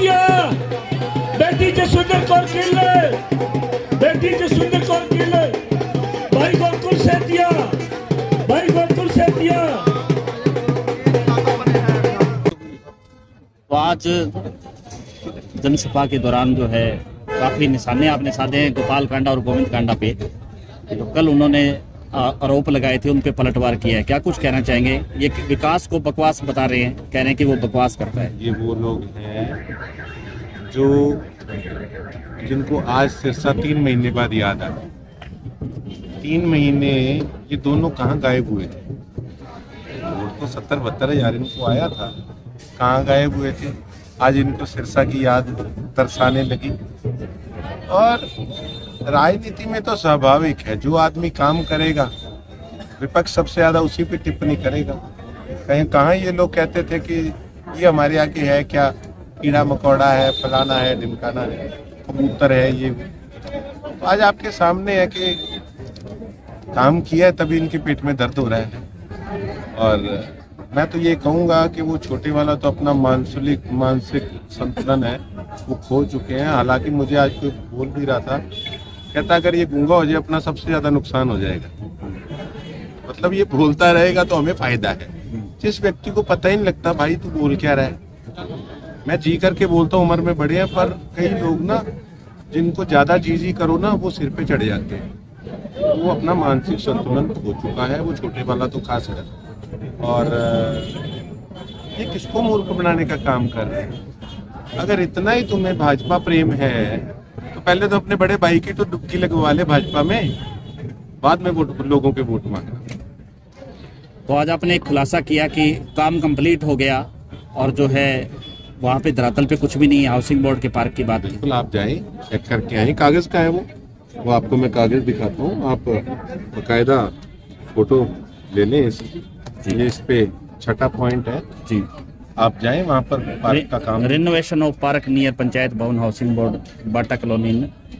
सेतिया, बेटी जसविंदर कौर किले, बेटी जसविंदर कौर किले, भाई गोकुल सेतिया, भाई गोकुल सेतिया। तो आज जनसभा के दौरान जो है काफ़ी निशाने आपने साधे हैं गोपाल कांडा और गोविंद कांडा पे। तो कल उन्होंने आरोप लगाए थे, उन पे पलटवार किया है। क्या कुछ कहना चाहेंगे? ये विकास को बकवास बता रहे हैं, कह रहे हैं कि वो बकवास करता है। ये वो लोग हैं जो जिनको आज सिरसा 3 महीने बाद याद आया। 3 महीने ये दोनों कहाँ गायब हुए थे? वोट तो 70-72 हजार इनको आया था, कहाँ गायब हुए थे? आज इनको सिरसा की याद तरसाने लगी। और राजनीति में तो स्वाभाविक है, जो आदमी काम करेगा विपक्ष सबसे ज्यादा उसी पे टिप्पणी करेगा। कहीं कहाँ ये लोग कहते थे कि ये हमारे आगे है क्या, कीड़ा मकोड़ा है, फलाना है, ढिमकाना है, कबूतर है। ये तो आज आपके सामने है कि काम किया है तभी इनके पेट में दर्द हो रहा है। और मैं तो ये कहूँगा कि वो छोटे वाला तो अपना मानसिक संतुलन है वो खो चुके हैं। हालांकि मुझे आज कोई बोल भी रहा था, कहता अगर ये गूंगा हो जाए अपना सबसे ज्यादा नुकसान हो जाएगा। मतलब ये बोलता रहेगा तो हमें फायदा है। जिस व्यक्ति को पता ही नहीं लगता भाई तू बोल क्या रहा है। मैं जी करके बोलता हूँ, उम्र में बड़े हैं, पर कई लोग ना जिनको ज्यादा जी करो ना वो सिर पे चढ़ जाते हैं। वो अपना मानसिक संतुलन खो चुका है, वो छोटे वाला तो खास है। और ये किसको मूर्ख बनाने का काम कर रहे हैं? अगर इतना ही तुम्हें भाजपा प्रेम है तो पहले तो अपने बड़े भाई की तो डुबकी लगवा ले भाजपा में, बाद में लोगों के वोट मांगना। तो आज आपने एक खुलासा किया कि काम कंप्लीट हो गया और जो है वहाँ पे धरातल पे कुछ भी नहीं है। हाउसिंग बोर्ड के पार्क की बात। बिल्कुल, आप जाएं चेक करके आए। कागज का है वो आपको मैं कागज दिखाता हूँ। आप बकायदा फोटो ले लें। ये इस पे 6ठा पॉइंट है जी। आप जाएं वहाँ पर पार्क का काम। Renovation of park near panchayat भवन हाउसिंग बोर्ड बाटा कॉलोनी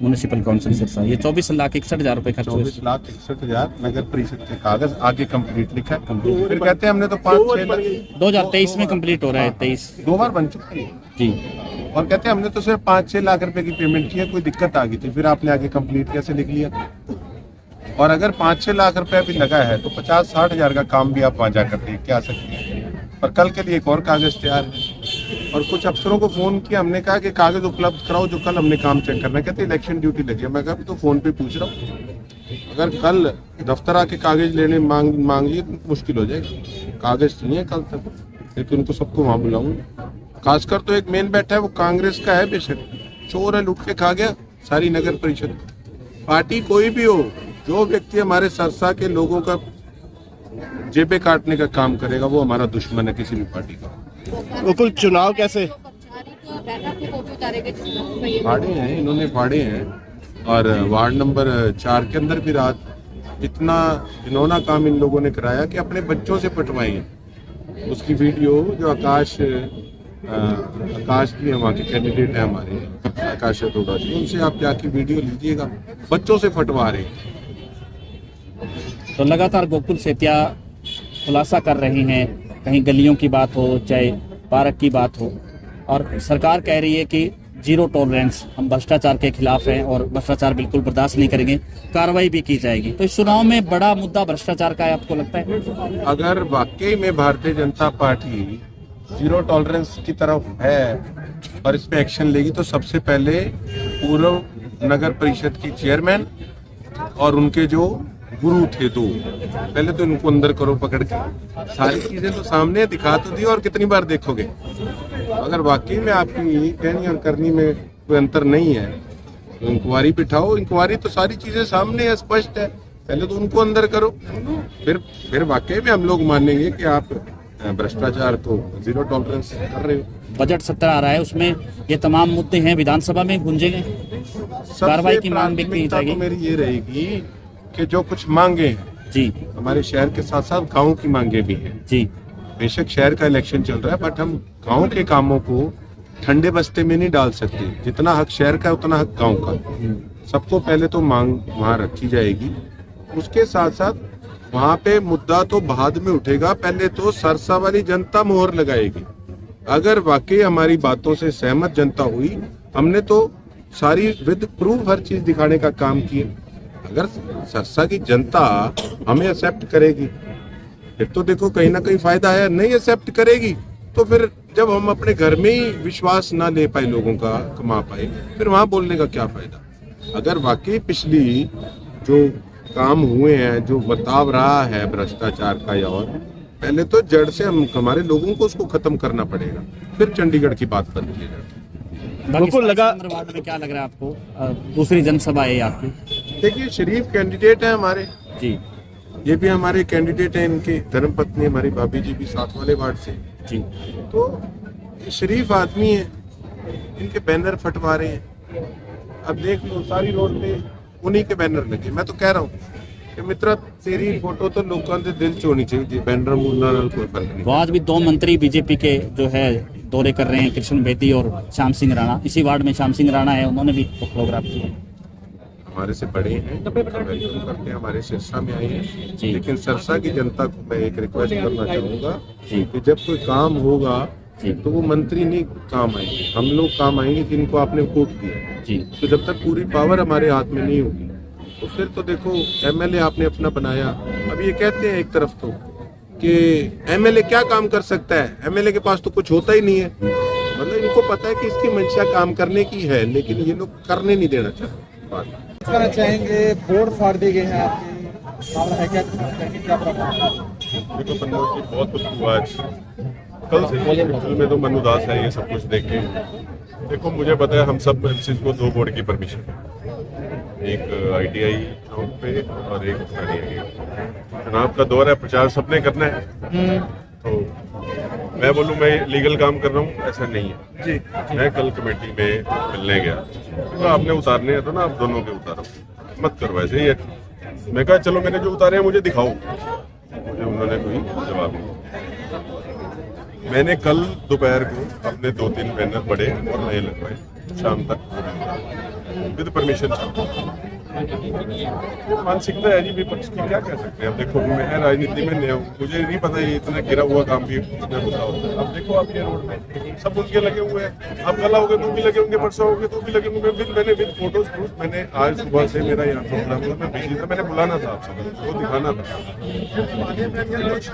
म्युनिसिपल काउंसिल सिरसा। ये 24,61,000 रुपए खर्च हुए। 24,61,000 नगर परिषद के कागज आगे कंप्लीट लिखा है। फिर कहते हैं हमने तो 5-6 2023 में कंप्लीट हो रहा है। 23 2 बार बन चुकी है जी। और कहते हैं हमने तो सिर्फ 5-6 लाख रुपए की पेमेंट की है, कोई दिक्कत आ गई थी, फिर आपने आगे कंप्लीट कैसे लिख लिया? और अगर 5-6 लाख रुपया भी लगा है तो 50-60 हजार का काम भी आप वहाँ जाकर देख के आ सकते हैं। पर कल के लिए एक और कागज तैयार है। और कुछ अफसरों को फोन किया, हमने कहा कि कागज उपलब्ध कराओ जो कल हमने काम चेक करना है। कहते इलेक्शन ड्यूटी लगी है। मैं कहा तो फोन पे पूछ रहा हूँ, अगर कल दफ्तर आके कागज लेने मांग लिए तो मुश्किल हो जाएगी। कागज चाहिए कल तक, लेकिन उनको सबको वहाँ बुलाऊंगा। खासकर तो एक मेन बैठा है वो कांग्रेस का है, बेशक चोर है, लूट के खा गया सारी नगर परिषद। पार्टी कोई भी हो, जो व्यक्ति हमारे सरसा के लोगों का जेबें काटने का काम करेगा वो हमारा दुश्मन है किसी भी पार्टी का। बिल्कुल। चुनाव कैसे फाड़े हैं इन्होंने, फाड़े हैं। और वार्ड नंबर 4 के अंदर भी रात इतना घिनौना काम इन लोगों ने कराया कि अपने बच्चों से पटवाई। उसकी वीडियो जो आकाश भी वहाँ के कैंडिडेट है हमारे, आकाश अरोड़ा जी, उनसे आप जाके वीडियो लीजिएगा, बच्चों से फटवा रहे हैं। तो लगातार गोकुल सेतिया खुलासा कर रहे हैं, कहीं गलियों की बात हो चाहे पार्क की बात हो, और सरकार कह रही है कि जीरो टॉलरेंस, हम भ्रष्टाचार के खिलाफ हैं और भ्रष्टाचार बिल्कुल बर्दाश्त नहीं करेंगे, कार्रवाई भी की जाएगी। तो इस चुनाव में बड़ा मुद्दा भ्रष्टाचार का है, आपको लगता है? अगर वाकई में Bharatiya Janata party zero tolerance की तरफ है और इस पे एक्शन लेगी तो सबसे पहले पूर्व नगर परिषद की चेयरमैन और उनके जो गुरु थे 2, पहले तो इनको अंदर करो पकड़ के। सारी चीजें तो सामने दिखा तो दी, और कितनी बार देखोगे? अगर वाकई में आपकी कहनी और करनी में कोई अंतर नहीं है तो इंक्वायरी बिठाओ। इंक्वायरी तो सारी चीजें सामने है, स्पष्ट है। पहले तो उनको अंदर करो, फिर वाकई में हम लोग मानेंगे कि आप भ्रष्टाचार को जीरो टॉलरेंस कर रहे हो। बजट सत्र आ रहा है, उसमें ये तमाम मुद्दे हैं, विधानसभा में गूंजेंगे, कार्रवाई की मांग भी की जाएगी। मेरी ये रहेगी कि जो कुछ मांगे हैं जी, हमारे शहर के साथ साथ गाँव की मांगे भी हैं जी। बेशक शहर का इलेक्शन चल रहा है, बट हम गाँव के कामों को ठंडे बस्ते में नहीं डाल सकते। जितना हक शहर का उतना हक गाँव का। सबको पहले तो मांग वहाँ रखी जाएगी, उसके साथ साथ वहाँ पे मुद्दा तो बाद में उठेगा। पहले तो सरसा वाली जनता मोहर लगाएगी। अगर वाकई हमारी बातों से सहमत जनता हुई, हमने तो सारी विद प्रूफ हर चीज दिखाने का काम किया। अगर सरसा की जनता हमें एक्सेप्ट करेगी फिर तो देखो कहीं ना कहीं फायदा है, नहीं एक्सेप्ट करेगी तो फिर जब हम अपने घर में ही विश्वास ना ले पाए लोगों का, कमा पाए, फिर वहां बोलने का क्या फायदा। अगर वाकई पिछली जो काम हुए हैं, जो बर्ताव रहा है भ्रष्टाचार का, या और पहले तो जड़ से हम हमारे लोगों को उसको खत्म करना पड़ेगा, फिर चंडीगढ़ की बात बनती है। बिल्कुल लगा वार्ड में क्या लग रहा है आपको? दूसरी जनसभा है आपकी। देखिए शरीफ कैंडिडेट है हमारे जी, ये भी हमारे कैंडिडेट हैं, इनके धर्मपत्नी हमारी भाभी जी भी 7 वाले वार्ड से जी, तो ये शरीफ आदमी है, इनके बैनर फटवा रहे हैं। अब देख लो सारी रोड पे उन्हीं के बैनर लगे। मैं तो कह रहा हूँ कि मित्रा तेरी फोटो तो लोगों के दिल च होनी चाहिए, बैनर मूलना कोई फर्क नहीं। वो आज भी 2 मंत्री बीजेपी के जो है दौरे कर रहे हैं, कृष्ण बेदी और श्याम सिंह राणा। इसी वार्ड में श्याम सिंह राणा है, उन्होंने भी प्रोग्राम किया। हमारे से बड़े हैं, वेलकम करते हैं, हमारे सिरसा में आए हैं। जी। लेकिन सिरसा की जनता को मैं एक रिक्वेस्ट करना चाहूंगा जी। कि जब कोई काम होगा जी। तो वो मंत्री नहीं काम आएंगे, हम लोग काम आएंगे जिनको आपने वोट दिया। जी, तो जब तक पूरी पावर हमारे हाथ में नहीं होगी तो फिर तो देखो एमएलए आपने अपना बनाया। अब ये कहते हैं एक तरफ तो कि एमएलए क्या काम कर सकता है, एमएलए के पास तो कुछ होता ही नहीं है। मतलब इनको पता है कि इसकी मंशा काम करने की है, लेकिन ये लोग करने नहीं देना चाहते। बात करना चाहेंगे, बोर्ड फाड़ दिए गए हैं आपके, मामला है क्या प्रभाव? देखो मनोज जी, बहुत कुछ हुआ आज कल से एक्चुअल में तो मन उदास है ये सब कुछ देख के। देखो मुझे पता है हम सब एमसीज को 2 बोर्ड की परमिशन, एक ITI ग्राउंड पे और एक चुनाव का दौर है, प्रचार सबने करना है। तो मैं बोलूँ मैं लीगल काम कर रहा हूँ, ऐसा नहीं है जी। मैं कल कमेटी में मिलने गया, तो आपने उतारने हैं तो ना आप दोनों के उतारो, मत करो ऐसे ही। मैं कहा चलो मैंने जो उतारे हैं मुझे दिखाओ, मुझे उन्होंने कोई जवाब नहीं। मैंने कल दोपहर को अपने 2-3 बैनर पड़े और नए लगवाए, शाम तक विद परमिशन। मानसिकता है जी विपक्ष की, क्या कह सकते हैं। अब देखो मैं राजनीति में नया हूँ, मुझे नहीं पता ये इतना गिरा हुआ काम भी इसमें होता होता है। अब देखो आप ये रोड में सब उनके लगे हुए हैं, अब कल आओगे तो भी लगे होंगे, परसों आओगे तो भी लगे होंगे। मैंने विद फोटोज प्रूफ, मैंने आज सुबह से मेरा यहाँ प्रोग्राम हुआ, मैं बिजी था, मैंने बुलाना था आप सबको, वो दिखाना था।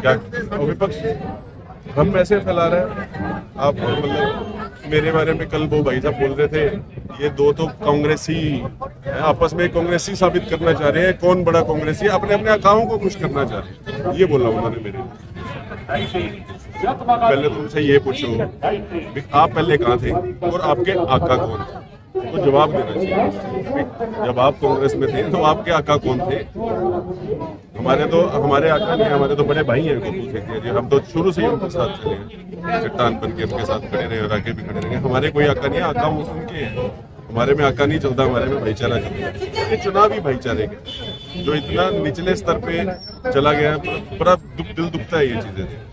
क्या विपक्ष हम पैसे फैला रहे हैं आप, मतलब मेरे बारे में कल वो भाई साहब बोल रहे थे ये 2 तो कांग्रेसी आपस में कांग्रेसी साबित करना चाह रहे हैं, कौन बड़ा कांग्रेसी, अपने अपने आकाओं को खुश करना चाह रहे हैं, ये बोला उन्होंने मेरे। पहले तुमसे ये पूछो आप पहले कहाँ थे और आपके आका कौन थे, तो जवाब देना चाहिए। जब आप कांग्रेस में थे तो आपके आका कौन थे? हमारे आका नहीं, हमारे तो बड़े भाई हैं गोकुल सेठिया जी, हम तो शुरू से ही उनके साथ चले हैं, चट्टान बन के उनके साथ खड़े रहे और आगे भी खड़े रहेंगे। हमारे कोई आका नहीं है, आका वो उनके हैं, हमारे में आका नहीं चलता, हमारे में भाईचारा चलता है। ये चुनावी भाईचारे के जो इतना निचले स्तर पे चला गया, बड़ा दिल दुखता है ये चीजें।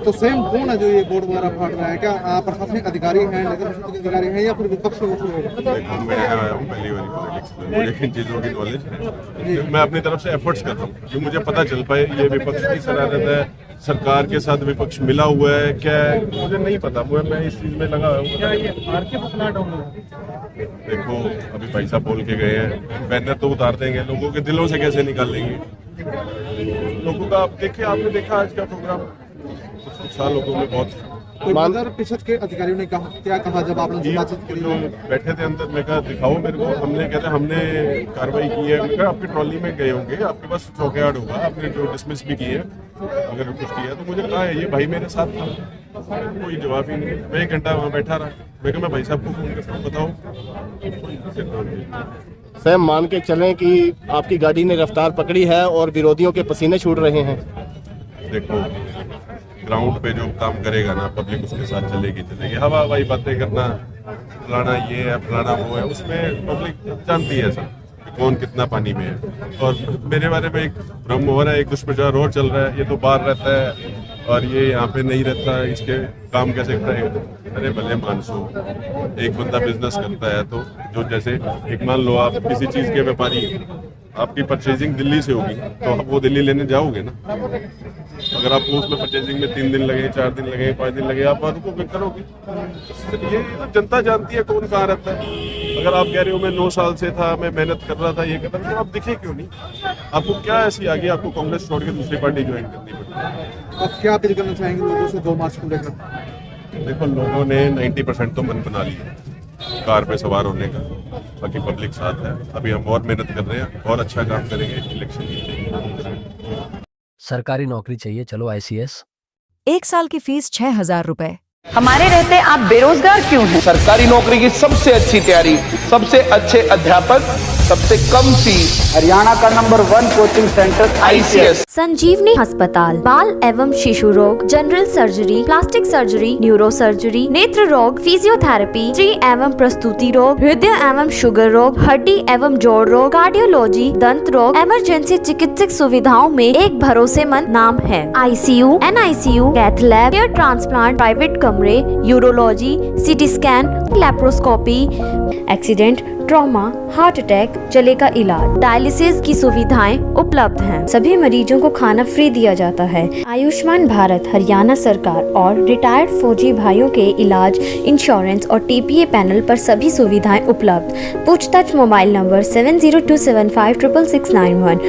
तो सेम कौन है जो ये बोर्ड वगैरह फाड़ रहा है? क्या प्रशासनिक अधिकारी हैं, नगर परिषद के अधिकारी हैं, या फिर विपक्ष में? देखो मैं आया हूँ पहली बार पॉलिटिक्स में, मुझे इन चीज़ों की नॉलेज है। मैं अपनी तरफ से एफर्ट्स कर रहा हूँ कि मुझे पता चल पाए ये विपक्ष की शरारत है, सरकार के साथ विपक्ष मिला हुआ है, क्या है मुझे नहीं पता। मैं इस चीज़ में लगा हूँ। देखो अभी पैसा बोल के गए हैं, बैनर तो उतार देंगे, लोगों के दिलों से कैसे निकाल लेंगे लोगों का। आप देखिए, आपने देखा आज का प्रोग्राम, उत्साह लोगों में बहुत। नगर परिषद के अधिकारियों ने क्या कहा जब आपने बातचीत की? बैठे थे अंदर, मैं कहा दिखाओ मेरे को, हमने कहते हमने कार्रवाई की है। मैं कहा आपकी ट्रॉली में गए होंगे, आपके पास चौकीयार्ड होगा, आपने जो डिसमिस भी किए अगर कुछ किया तो मुझे कहा है ये भाई मेरे साथ था, कोई जवाब ही नहीं। मैं 1 घंटा वहाँ बैठा रहा, मैं कहा मैं भाई साहब को फोन करता हूँ, बताओ। सर मान के चलें कि आपकी गाड़ी ने रफ्तार पकड़ी है और विरोधियों के पसीने छूट रहे हैं। देखो ग्राउंड पे जो काम करेगा ना पब्लिक उसके साथ चलेगी। हवा हवाई बातें करना, फलाना ये है फलाना वो है, उसमें पब्लिक जानती है सब कौन कितना पानी में है। और मेरे बारे में एक भ्रम हो रहा है, एक दुष्प्रचार और चल रहा है, ये तो बाहर रहता है और ये यहाँ पे नहीं रहता है, इसके काम कैसे करेगा। अरे भले मानसो, एक बंदा बिजनेस करता है तो जो जैसे एक मान लो आप किसी चीज के व्यापारी आपकी परचेजिंग दिल्ली से होगी तो आप वो दिल्ली लेने जाओगे ना। अगर आपको उसमें परचेजिंग में 3 दिन लगे, 4 दिन लगे, 5 दिन लगे, आप रुकोगे करोगे। ये तो जनता जानती है कौन कहाँ रहता है। अगर आप कह रहे हो मैं 9 साल से था, मैं मेहनत कर रहा था, ये कर रहा था, तो आप दिखे क्यों नहीं? आपको क्या ऐसी आगे आपको कांग्रेस छोड़ के दूसरी पार्टी ज्वाइन करनी पड़ी? आप क्या अपील करना चाहेंगे लोगों से 2 मार्च को लेकर? देखो, लोगों ने 90% तो मन बना लिया कार पे सवार होने का, बाकी पब्लिक साथ है। अभी हम और मेहनत कर रहे हैं और अच्छा काम करेंगे इलेक्शन के। सरकारी नौकरी चाहिए, चलो ICS। 1 साल की फीस 6,000 रुपए। हमारे रहते आप बेरोजगार क्यों हैं? सरकारी नौकरी की सबसे अच्छी तैयारी, सबसे अच्छे अध्यापक, सबसे कम फीस, हरियाणा का नंबर 1 कोचिंग सेंटर ICS। संजीवनी अस्पताल बाल एवं शिशु रोग, general surgery, plastic surgery, neuro surgery, नेत्र रोग, फिजियोथेरेपी, स्त्री एवं प्रस्तुति रोग, हृदय एवं शुगर रोग, हड्डी एवं जोड़ रोग, कार्डियोलॉजी, दंत रोग, इमरजेंसी चिकित्सक सुविधाओं में एक भरोसेमंद नाम है। ICU, NICU, cath lab, hair transplant, private कमरे, urology, CT scan, laparoscopy, accident, trauma, heart attack, जले का इलाज, डायलिसिस की सुविधाएं उपलब्ध हैं। सभी मरीजों को खाना फ्री दिया जाता है। आयुष्मान भारत हरियाणा सरकार और रिटायर्ड फौजी भाइयों के इलाज, इंश्योरेंस और TPA पैनल पर सभी सुविधाएं उपलब्ध। पूछताछ मोबाइल नंबर 7027566691